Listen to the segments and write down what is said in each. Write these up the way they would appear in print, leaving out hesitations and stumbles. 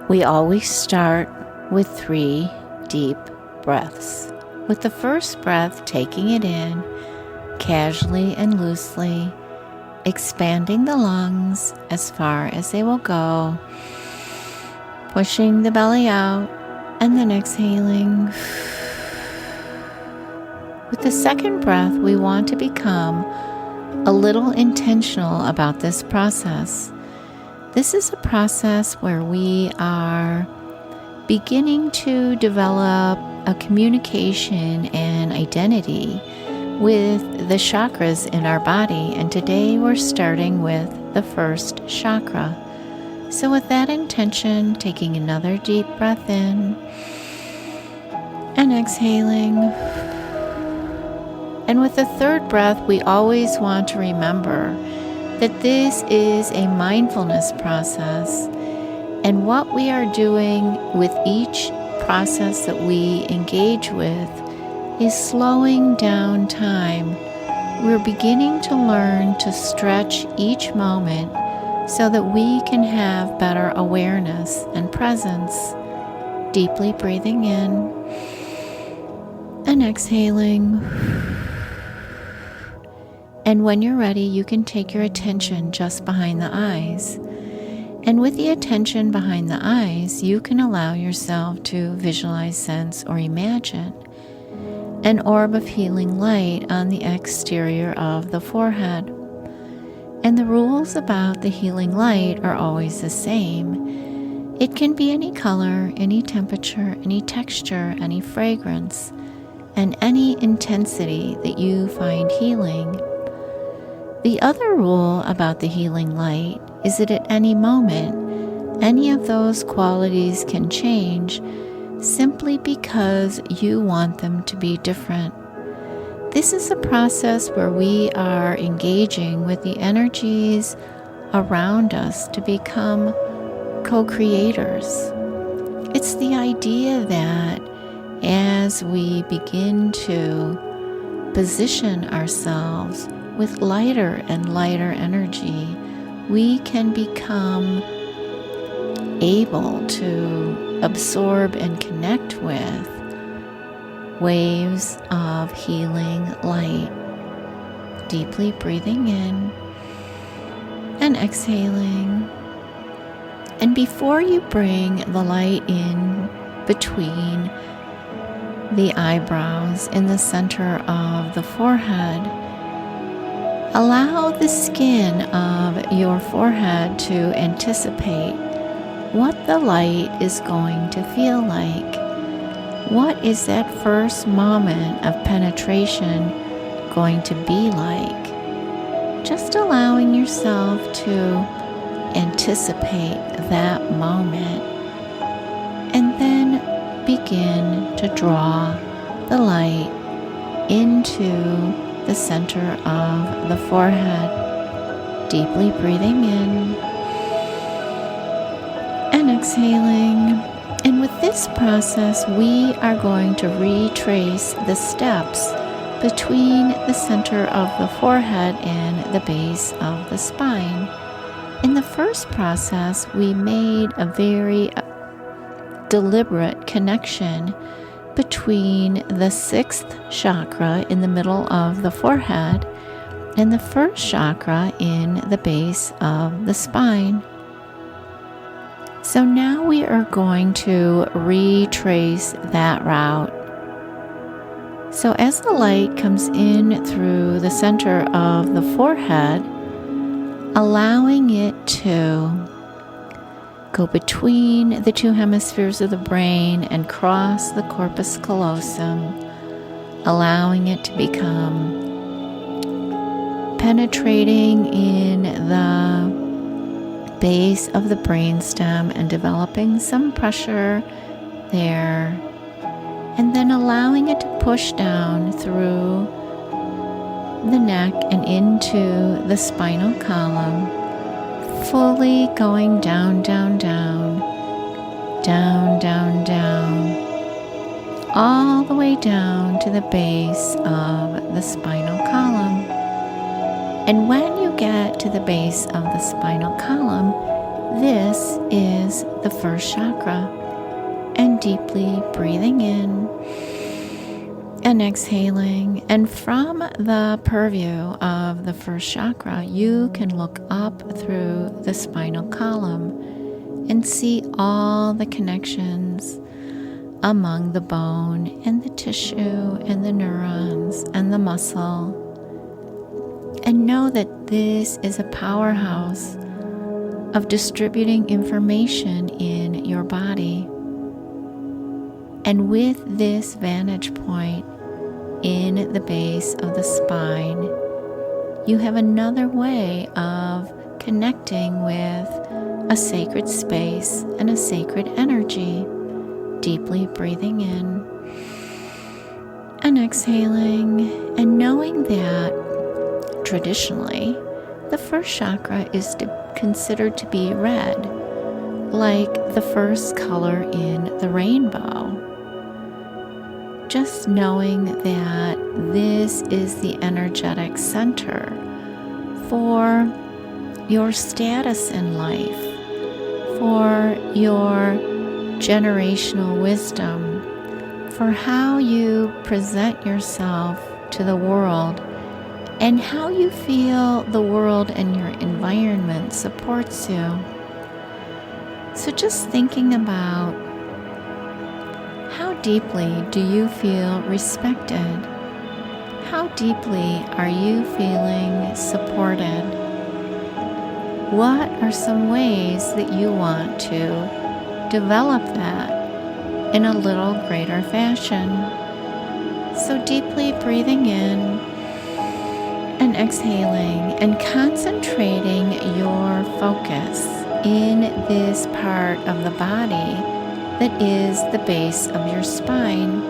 We always start with 3 deep breaths. With the first breath, taking it in casually and loosely, expanding the lungs as far as they will go, pushing the belly out, and then exhaling. With the second breath, we want to become a little intentional about this process. This is a process where we are beginning to develop a communication and identity with the chakras in our body, and today we're starting with the first chakra. So with that intention, taking another deep breath in and exhaling. And with the third breath, we always want to remember that this is a mindfulness process, and what we are doing with each process that we engage with is slowing down time. We're beginning to learn to stretch each moment so that we can have better awareness and presence. Deeply breathing in and exhaling. And when you're ready, you can take your attention just behind the eyes. And with the attention behind the eyes, you can allow yourself to visualize, sense, or imagine an orb of healing light on the exterior of the forehead. And the rules about the healing light are always the same. It can be any color, any temperature, any texture, any fragrance, and any intensity that you find healing. The other rule about the healing light is that at any moment, any of those qualities can change simply because you want them to be different. This is a process where we are engaging with the energies around us to become co-creators. It's the idea that as we begin to position ourselves with lighter and lighter energy, we can become able to absorb and connect with waves of healing light. Deeply breathing in and exhaling. And before you bring the light in between the eyebrows in the center of the forehead, allow the skin of your forehead to anticipate what the light is going to feel like. What is that first moment of penetration going to be like? Just allowing yourself to anticipate that moment, and then begin to draw the light into the center of the forehead. Deeply breathing in and exhaling. And with this process, we are going to retrace the steps between the center of the forehead and the base of the spine. In the first process, we made a very deliberate connection between the 6th chakra in the middle of the forehead and the first chakra in the base of the spine. So now we are going to retrace that route. So as the light comes in through the center of the forehead, allowing it to go between the 2 hemispheres of the brain and cross the corpus callosum, allowing it to become penetrating in the base of the brainstem and developing some pressure there, and then allowing it to push down through the neck and into the spinal column, fully going down, down, down, down, down, down, all the way down to the base of the spinal column. And when you get to the base of the spinal column, this is is the first chakra. And deeply breathing in and exhaling. And from the purview of the first chakra, you can look up through the spinal column and see all the connections among the bone and the tissue and the neurons and the muscle. And know that this is a powerhouse of distributing information in your body. And with this vantage point in the base of the spine, you have another way of connecting with a sacred space and a sacred energy. Deeply breathing in and exhaling, and knowing that traditionally the first chakra is considered to be red, like the first color in the rainbow. Just knowing that this is the energetic center for your status in life, for your generational wisdom, for how you present yourself to the world and how you feel the world and your environment supports you. So just thinking about how deeply do you feel respected? How deeply are you feeling supported? What are some ways that you want to develop that in a little greater fashion? So deeply breathing in and exhaling and concentrating your focus in this part of the body that is the base of your spine.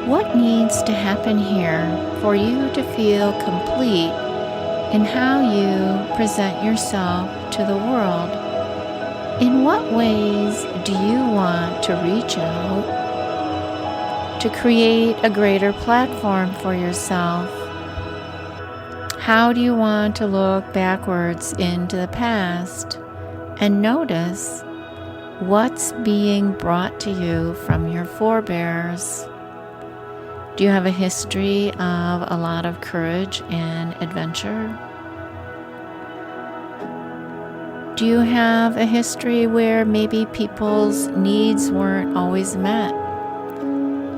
What needs to happen here for you to feel complete in how you present yourself to the world? In what ways do you want to reach out to create a greater platform for yourself? How do you want to look backwards into the past and notice what's being brought to you from your forebears? Do you have a history of a lot of courage and adventure? Do you have a history where maybe people's needs weren't always met?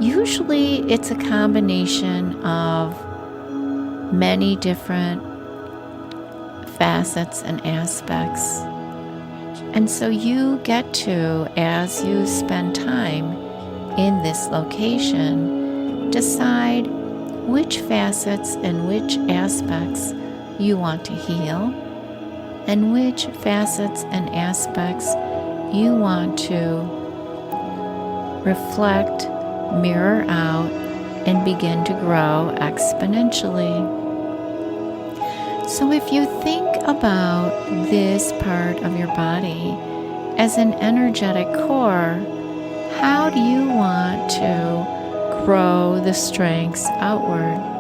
Usually it's a combination of many different facets and aspects. And so you get to, as you spend time in this location, decide which facets and which aspects you want to heal, and which facets and aspects you want to reflect, mirror out, and begin to grow exponentially. So if you think about this part of your body as an energetic core, how do you want to grow the strengths outward?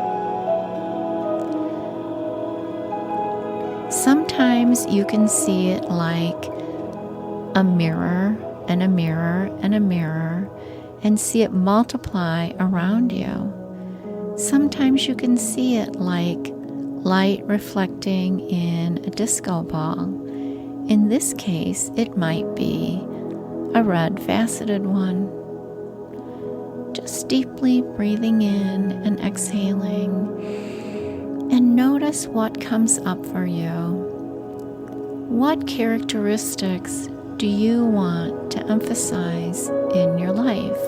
Sometimes you can see it like a mirror and a mirror and a mirror, and see it multiply around you. Sometimes you can see it like light reflecting in a disco ball. In this case, it might be a red faceted one. Just deeply breathing in and exhaling, and notice what comes up for you. What characteristics do you want to emphasize in your life?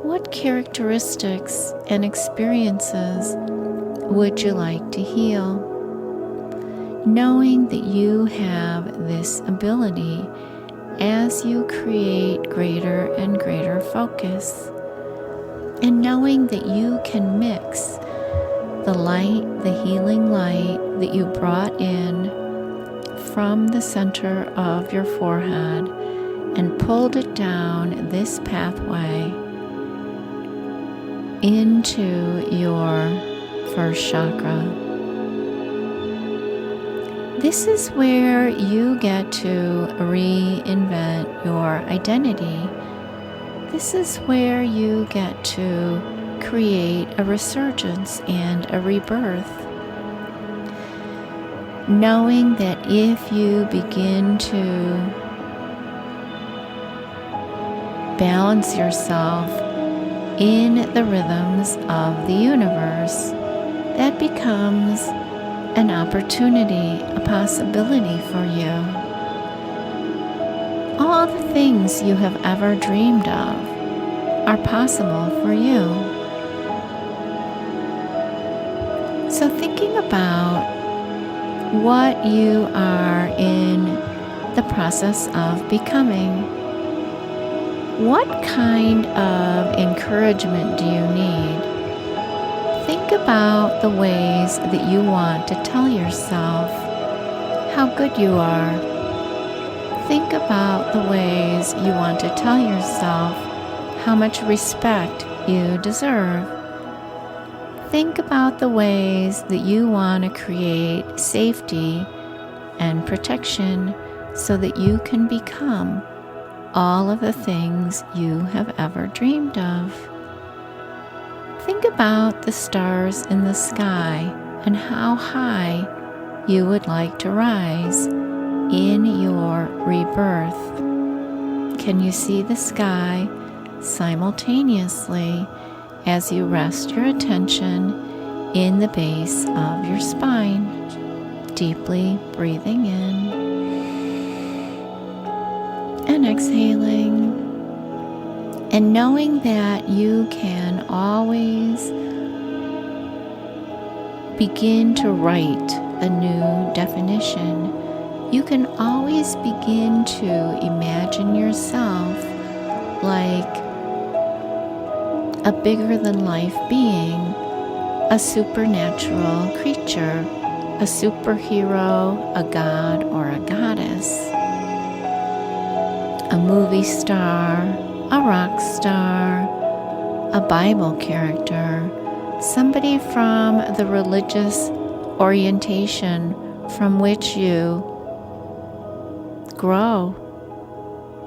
What characteristics and experiences would you like to heal? Knowing that you have this ability as you create greater and greater focus, and knowing that you can mix the light, the healing light that you brought in from the center of your forehead and pulled it down this pathway into your first chakra. This is where you get to reinvent your identity. This is where you get to create a resurgence and a rebirth. Knowing that if you begin to balance yourself in the rhythms of the universe, that becomes an opportunity, a possibility for you. All the things you have ever dreamed of are possible for you. So thinking about what you are in the process of becoming, what kind of encouragement do you need? Think about the ways that you want to tell yourself how good you are. Think about the ways you want to tell yourself how much respect you deserve. Think about the ways that you want to create safety and protection so that you can become all of the things you have ever dreamed of. Think about the stars in the sky and how high you would like to rise in your rebirth. Can you see the sky simultaneously as you rest your attention in the base of your spine? Deeply breathing in and exhaling, and knowing that you can always begin to write a new definition. You can always begin to imagine yourself like a bigger-than-life being, a supernatural creature, a superhero, a god or a goddess, a movie star, a rock star, a Bible character, somebody from the religious orientation from which you grow.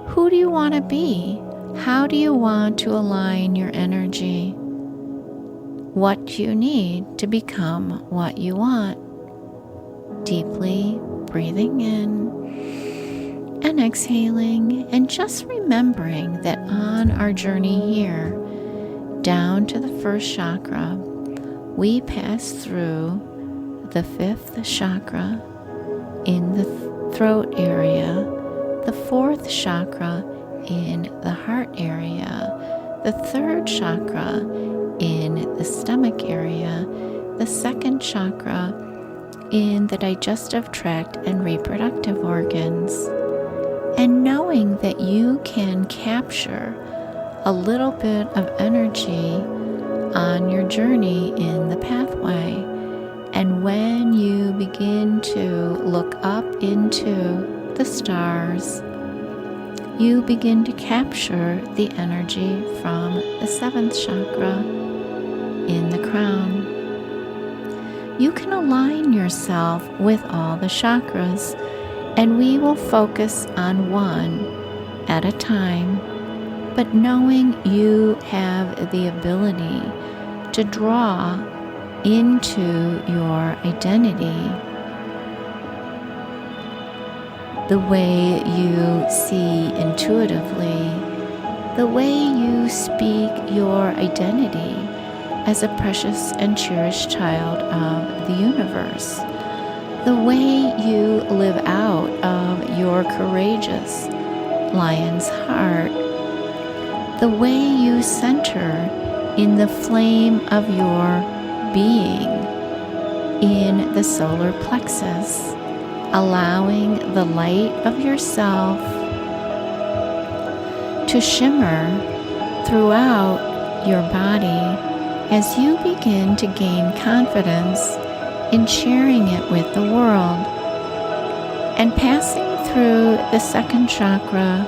Who do you want to be? How do you want to align your energy? What do you need to become what you want? Deeply breathing in and exhaling, and just remembering that on our journey here, down to the first chakra, we pass through the fifth chakra in the throat area, the fourth chakra in the heart area, the third chakra in the stomach area, the second chakra in the digestive tract and reproductive organs. And knowing that you can capture a little bit of energy on your journey in the pathway. And when you begin to look up into the stars, you begin to capture the energy from the seventh chakra in the crown. You can align yourself with all the chakras, and we will focus on one at a time, but knowing you have the ability to draw into your identity the way you see intuitively, the way you speak your identity as a precious and cherished child of the universe, the way you live out of your courageous lion's heart, the way you center in the flame of your being in the solar plexus, allowing the light of yourself to shimmer throughout your body as you begin to gain confidence in sharing it with the world, and passing through the second chakra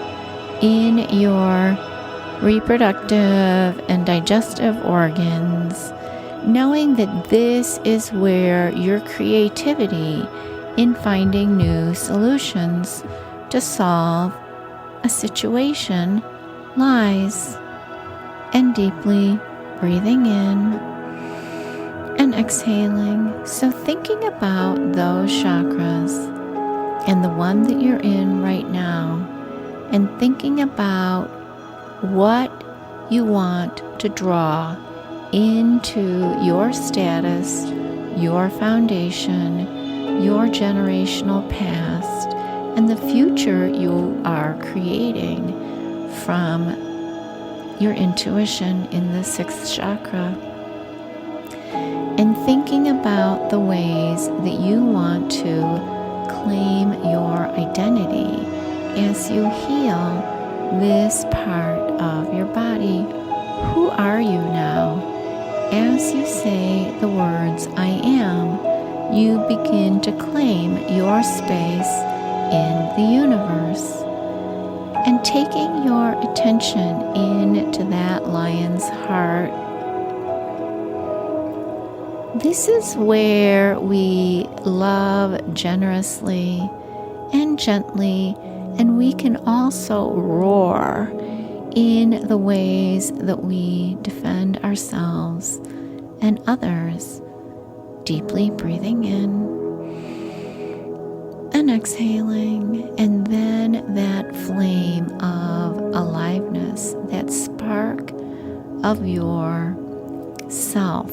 in your reproductive and digestive organs, knowing that this is where your creativity in finding new solutions to solve a situation lies. And deeply breathing in and exhaling. So thinking about those chakras and the one that you're in right now, and thinking about what you want to draw into your status, your foundation, your generational past, and the future you are creating from your intuition in the sixth chakra. And thinking about the ways that you want to claim your identity as you heal this part of your body. Who are you now? As you say the words, I am, you begin to claim your space in the universe. And taking your attention into that lion's heart, this is where we love generously and gently, and we can also roar in the ways that we defend ourselves and others. Deeply breathing in and exhaling, and then that flame of aliveness, that spark of your self,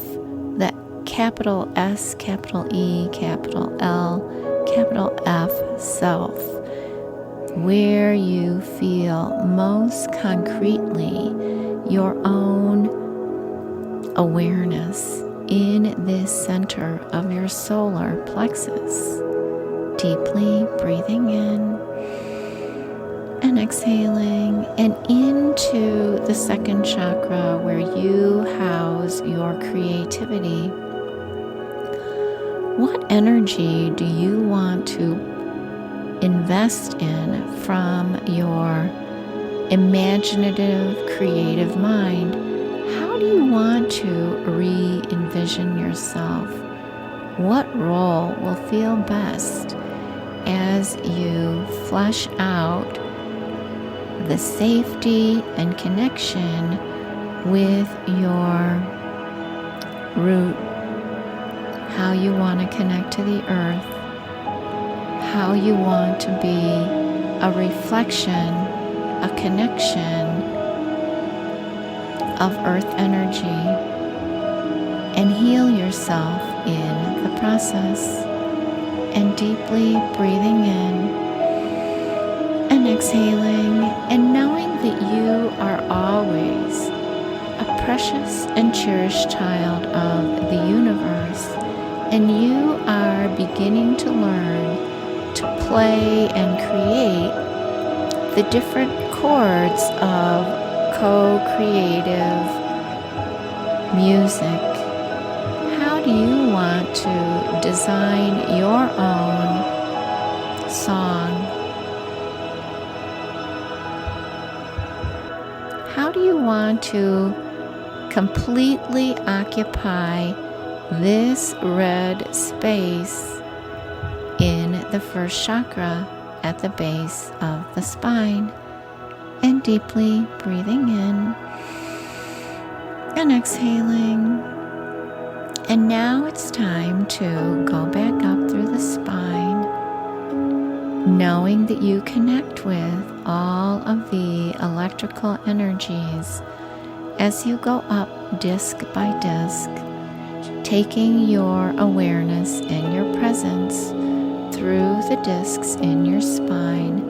that capital S, capital E, capital L, capital F self, where you feel most concretely your own awareness in this center of your solar plexus. Deeply breathing in and exhaling, and into the second chakra where you house your creativity. What energy do you want to invest in from your imaginative, creative mind? How do you want to re-envision yourself? What role will feel best as you flesh out the safety and connection with your root, how you want to connect to the earth, how you want to be a reflection, a connection of earth energy, and heal yourself in the process. And deeply breathing in and exhaling, and knowing that you are always a precious and cherished child of the universe, and you are beginning to learn to play and create the different chords of co-creative music. How do you want to design your own song? How do you want to completely occupy this red space in the first chakra at the base of the spine? And deeply breathing in and exhaling. And now it's time to go back up through the spine, knowing that you connect with all of the electrical energies as you go up disc by disc, taking your awareness and your presence through the discs in your spine,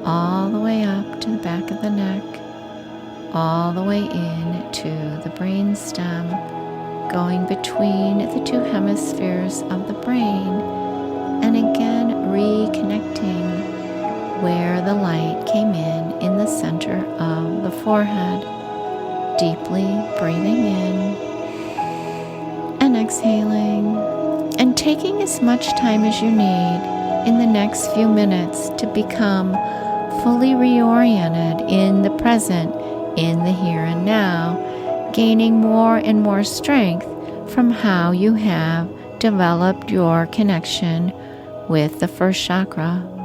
all the way up to the back of the neck, all the way in to the brain stem, going between the two hemispheres of the brain, and again reconnecting where the light came in the center of the forehead. Deeply breathing in and exhaling, and taking as much time as you need in the next few minutes to become fully reoriented in the present, in the here and now, gaining more and more strength from how you have developed your connection with the first chakra